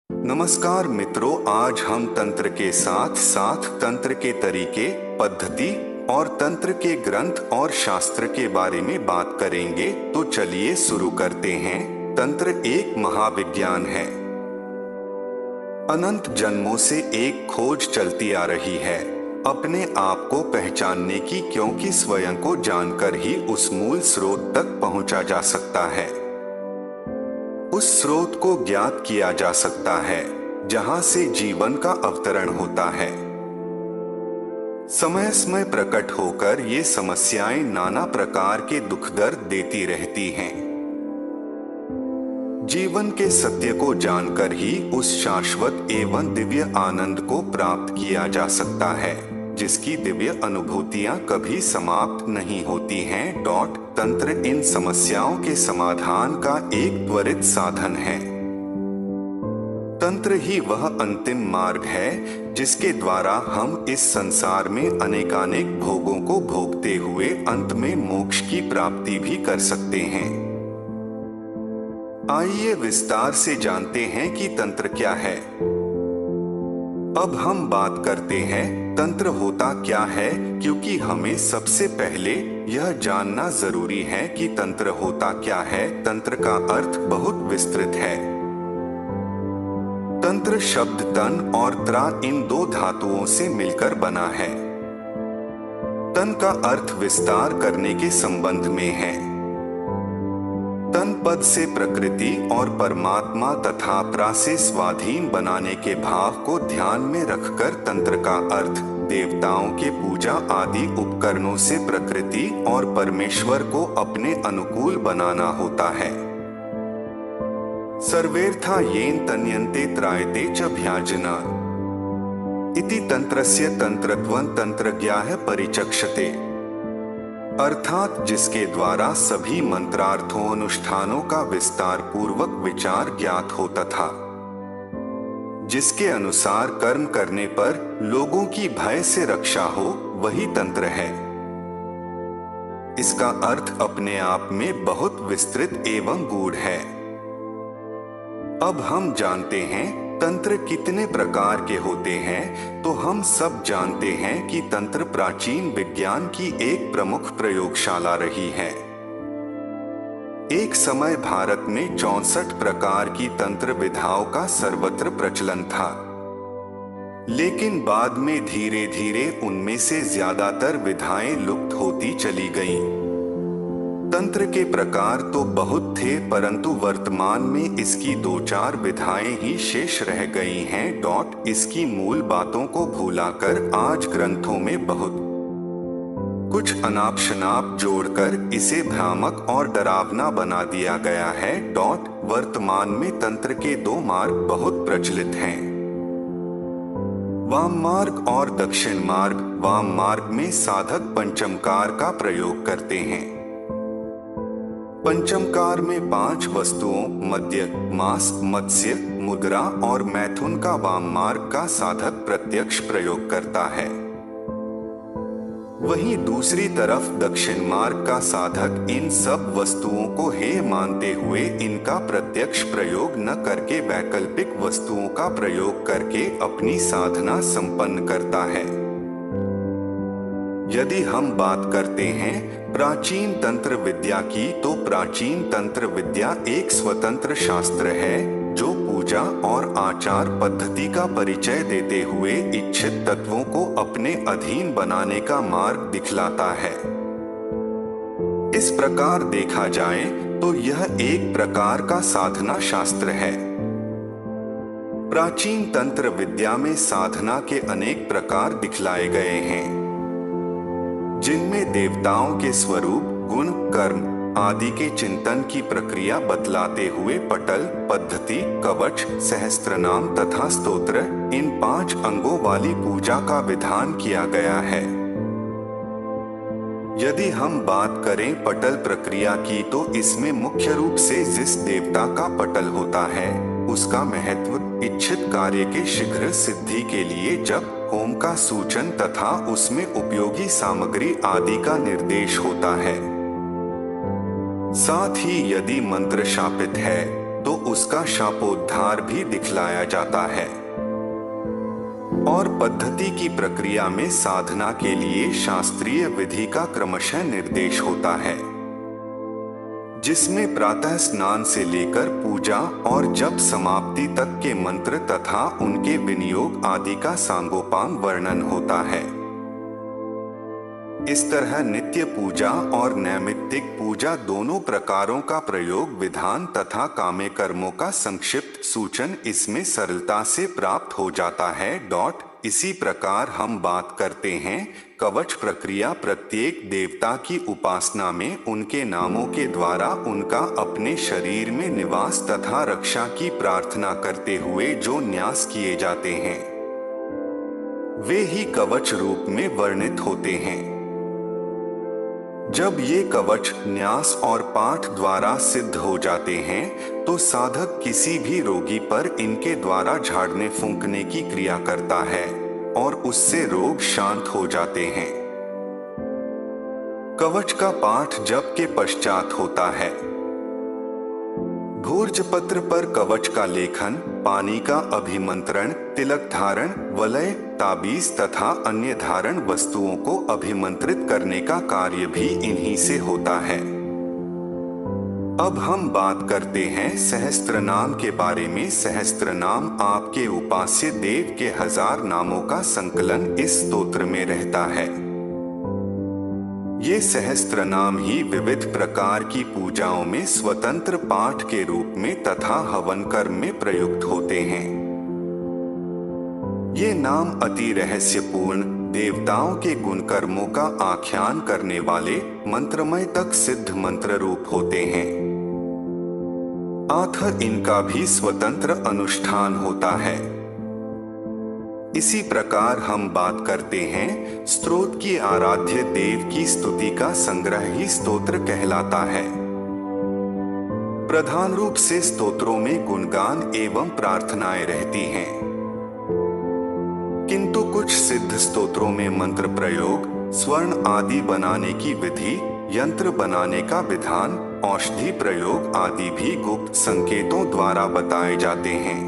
नमस्कार मित्रों, आज हम तंत्र के साथ साथ तंत्र के तरीके, पद्धति और तंत्र के ग्रंथ और शास्त्र के बारे में बात करेंगे। तो चलिए शुरू करते हैं। तंत्र एक महाविज्ञान है। अनंत जन्मों से एक खोज चलती आ रही है अपने आप को पहचानने की, क्योंकि स्वयं को जानकर ही उस मूल स्रोत तक पहुंचा जा सकता है। उस स्रोत को ज्ञात किया जा सकता है जहां से जीवन का अवतरण होता है। समय समय प्रकट होकर ये समस्याएं नाना प्रकार के दुख दर्द देती रहती हैं। जीवन के सत्य को जानकर ही उस शाश्वत एवं दिव्य आनंद को प्राप्त किया जा सकता है, जिसकी दिव्य अनुभूतियां कभी समाप्त नहीं होती हैं। तंत्र इन समस्याओं के समाधान का एक त्वरित साधन है। तंत्र ही वह अंतिम मार्ग है जिसके द्वारा हम इस संसार में अनेकानेक भोगों को भोगते हुए अंत में मोक्ष की प्राप्ति भी कर सकते हैं। आइए विस्तार से जानते हैं कि तंत्र क्या है। अब हम बात करते हैं तंत्र होता क्या है, क्योंकि हमें सबसे पहले यह जानना जरूरी है कि तंत्र होता क्या है। तंत्र का अर्थ बहुत विस्तृत है। तंत्र शब्द तन और त्रा इन दो धातुओं से मिलकर बना है। तन का अर्थ विस्तार करने के संबंध में है। तन पद से प्रकृति और परमात्मा तथा प्रा से स्वाधीन बनाने के भाव को ध्यान में रखकर तंत्र का अर्थ देवताओं के पूजा आदि उपकरणों से प्रकृति और परमेश्वर को अपने अनुकूल बनाना होता है। सर्वेर्था येन तन्यन्ते त्रायते च भ्याजना इति तंत्रस्य तंत्रत्वं तंत्रज्ञाः परिचक्षते, अर्थात जिसके द्वारा सभी मंत्रार्थों अनुष्ठानों का विस्तार पूर्वक विचार ज्ञात हो तथा जिसके अनुसार कर्म करने पर लोगों की भय से रक्षा हो, वही तंत्र है। इसका अर्थ अपने आप में बहुत विस्तृत एवं गूढ़ है। अब हम जानते हैं तंत्र कितने प्रकार के होते हैं। तो हम सब जानते हैं कि तंत्र प्राचीन विज्ञान की एक प्रमुख प्रयोगशाला रही है। एक समय भारत में 64 प्रकार की तंत्र विधाओं का सर्वत्र प्रचलन था, लेकिन बाद में धीरे धीरे उनमें से ज्यादातर विधाएं लुप्त होती चली गईं। तंत्र के प्रकार तो बहुत थे, परंतु वर्तमान में इसकी 2-4 विधाएं ही शेष रह गई हैं। इसकी मूल बातों को भुलाकर आज ग्रंथों में बहुत कुछ अनाप शनाप जोड़कर इसे भ्रामक और डरावना बना दिया गया है। वर्तमान में तंत्र के 2 मार्ग बहुत प्रचलित हैं, वाम मार्ग और दक्षिण मार्ग। वाम मार्ग में साधक पंचमकार का प्रयोग करते हैं। पंचमकार में 5 वस्तुओं मद्य, मांस, मत्स्य, मुद्रा और मैथुन का वाम मार्ग का साधक प्रत्यक्ष प्रयोग करता है। वहीं दूसरी तरफ दक्षिण मार्ग का साधक इन सब वस्तुओं को हेय मानते हुए इनका प्रत्यक्ष प्रयोग न करके वैकल्पिक वस्तुओं का प्रयोग करके अपनी साधना संपन्न करता है। यदि हम बात करते हैं प्राचीन तंत्र विद्या की, तो प्राचीन तंत्र विद्या एक स्वतंत्र शास्त्र है जो पूजा और आचार पद्धति का परिचय देते हुए इच्छित तत्वों को अपने अधीन बनाने का मार्ग दिखलाता है। इस प्रकार देखा जाए तो यह एक प्रकार का साधना शास्त्र है। प्राचीन तंत्र विद्या में साधना के अनेक प्रकार दिखलाए गए हैं, जिनमें देवताओं के स्वरूप, गुण, कर्म आदि के चिंतन की प्रक्रिया बतलाते हुए पटल, पद्धति, कवच, सहस्त्रनाम तथा स्तोत्र इन 5 अंगों वाली पूजा का विधान किया गया है। यदि हम बात करें पटल प्रक्रिया की, तो इसमें मुख्य रूप से जिस देवता का पटल होता है उसका महत्व इच्छित कार्य के शीघ्र सिद्धि के लिए जप, होम का सूचन तथा उसमें उपयोगी सामग्री आदि का निर्देश होता है। साथ ही यदि मंत्र शापित है तो उसका शापोद्धार भी दिखलाया जाता है। और पद्धति की प्रक्रिया में साधना के लिए शास्त्रीय विधि का क्रमशः निर्देश होता है, जिसमें प्रातः स्नान से लेकर पूजा और जप समाप्ति तक के मंत्र तथा उनके विनियोग आदि का सांगोपांग वर्णन होता है। इस तरह नित्य पूजा और नैमित्तिक पूजा दोनों प्रकारों का प्रयोग विधान तथा काम्य कर्मों का संक्षिप्त सूचन इसमें सरलता से प्राप्त हो जाता है। इसी प्रकार हम बात करते हैं कवच प्रक्रिया। प्रत्येक देवता की उपासना में उनके नामों के द्वारा उनका अपने शरीर में निवास तथा रक्षा की प्रार्थना करते हुए जो न्यास किए जाते हैं वे ही कवच रूप में वर्णित होते हैं। जब ये कवच न्यास और पाठ द्वारा सिद्ध हो जाते हैं तो साधक किसी भी रोगी पर इनके द्वारा झाड़ने फूंकने की क्रिया करता है और उससे रोग शांत हो जाते हैं। कवच का पाठ जप के पश्चात होता है। भोजपत्र पर कवच का लेखन, पानी का अभिमंत्रण, तिलक धारण, वलय, ताबीज तथा अन्य धारण वस्तुओं को अभिमंत्रित करने का कार्य भी इन्हीं से होता है। अब हम बात करते हैं सहस्त्रनाम के बारे में। सहस्त्रनाम आपके उपास्य देव के 1000 नामों का संकलन इस स्तोत्र में रहता है। ये सहस्त्रनाम ही विविध प्रकार की पूजाओं में स्वतंत्र पाठ के रूप में तथा हवन कर्म में प्रयुक्त होते हैं। ये नाम अति रहस्यपूर्ण, देवताओं के गुण कर्मों का आख्यान करने वाले मंत्रमय तक सिद्ध मंत्र रूप होते हैं। आखिर इनका भी स्वतंत्र अनुष्ठान होता है। इसी प्रकार हम बात करते हैं स्तोत्र की आराध्य देव की स्तुति का संग्रह ही स्तोत्र कहलाता है। प्रधान रूप से स्तोत्रों में गुणगान एवं प्रार्थनाएं रहती हैं, किंतु कुछ सिद्ध स्तोत्रों में मंत्र प्रयोग, स्वर्ण आदि बनाने की विधि, यंत्र बनाने का विधान, औषधि प्रयोग आदि भी गुप्त संकेतों द्वारा बताए जाते हैं।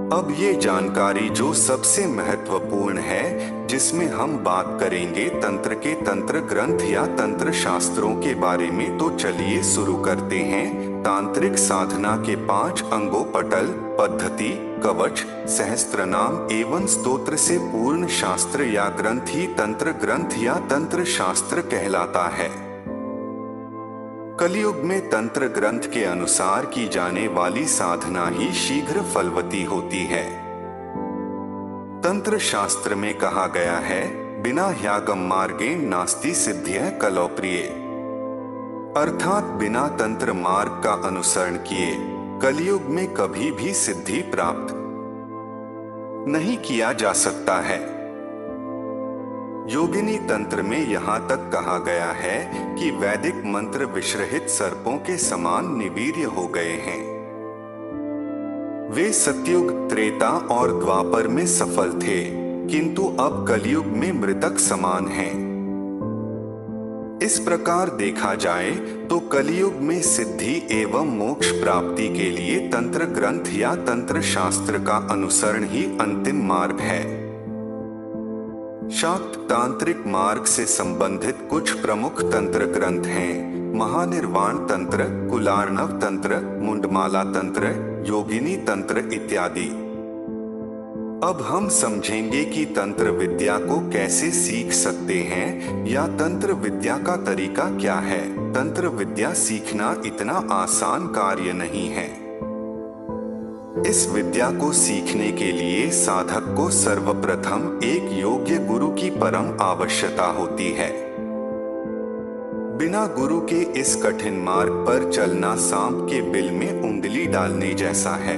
अब ये जानकारी जो सबसे महत्वपूर्ण है, जिसमें हम बात करेंगे तंत्र के तंत्र ग्रंथ या तंत्र शास्त्रों के बारे में, तो चलिए शुरू करते हैं। तांत्रिक साधना के 5 अंगों पटल, पद्धति, कवच, सहस्त्रनाम एवं स्तोत्र से पूर्ण शास्त्र या ग्रंथ ही तंत्र ग्रंथ या तंत्र शास्त्र कहलाता है। कलयुग में तंत्र ग्रंथ के अनुसार की जाने वाली साधना ही शीघ्र फलवती होती है। तंत्र शास्त्र में कहा गया है, बिना ह्यागम मार्गेण नास्ति सिद्ध्यः कलौ प्रिये, अर्थात बिना तंत्र मार्ग का अनुसरण किए कलयुग में कभी भी सिद्धि प्राप्त नहीं किया जा सकता है। योगिनी तंत्र में यहाँ तक कहा गया है कि वैदिक मंत्र विश्रहित सर्पों के समान निवीर्य हो गए हैं। वे सतयुग, त्रेता और द्वापर में सफल थे, किंतु अब कलयुग में मृतक समान हैं। इस प्रकार देखा जाए तो कलयुग में सिद्धि एवं मोक्ष प्राप्ति के लिए तंत्र ग्रंथ या तंत्र शास्त्र का अनुसरण ही अंतिम मार्ग है। शाक्त तांत्रिक मार्ग से संबंधित कुछ प्रमुख तंत्र ग्रंथ हैं: महानिर्वाण तंत्र, कुलार्णव तंत्र, मुंडमाला तंत्र, योगिनी तंत्र इत्यादि। अब हम समझेंगे कि तंत्र विद्या को कैसे सीख सकते हैं या तंत्र विद्या का तरीका क्या है। तंत्र विद्या सीखना इतना आसान कार्य नहीं है। इस विद्या को सीखने के लिए साधक को सर्वप्रथम एक योग्य गुरु की परम आवश्यकता होती है। बिना गुरु के इस कठिन मार्ग पर चलना सांप के बिल में उंगली डालने जैसा है।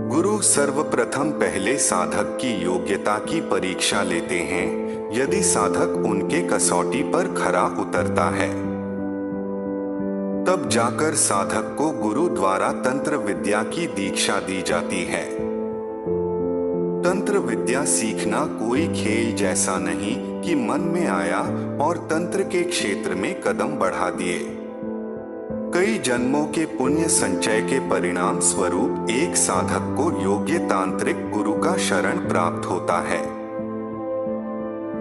गुरु सर्वप्रथम पहले साधक की योग्यता की परीक्षा लेते हैं। यदि साधक उनके कसौटी पर खरा उतरता है, तब जाकर साधक को गुरु द्वारा तंत्र विद्या की दीक्षा दी जाती है। तंत्र विद्या सीखना कोई खेल जैसा नहीं कि मन में आया और तंत्र के क्षेत्र में कदम बढ़ा दिए। कई जन्मों के पुण्य संचय के परिणाम स्वरूप एक साधक को योग्य तांत्रिक गुरु का शरण प्राप्त होता है।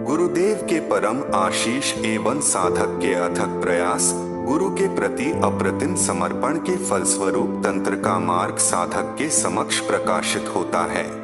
गुरुदेव के परम आशीष एवं साधक के अथक प्रयास, गुरु के प्रति अप्रतिम समर्पण के फलस्वरूप तंत्र का मार्ग साधक के समक्ष प्रकाशित होता है।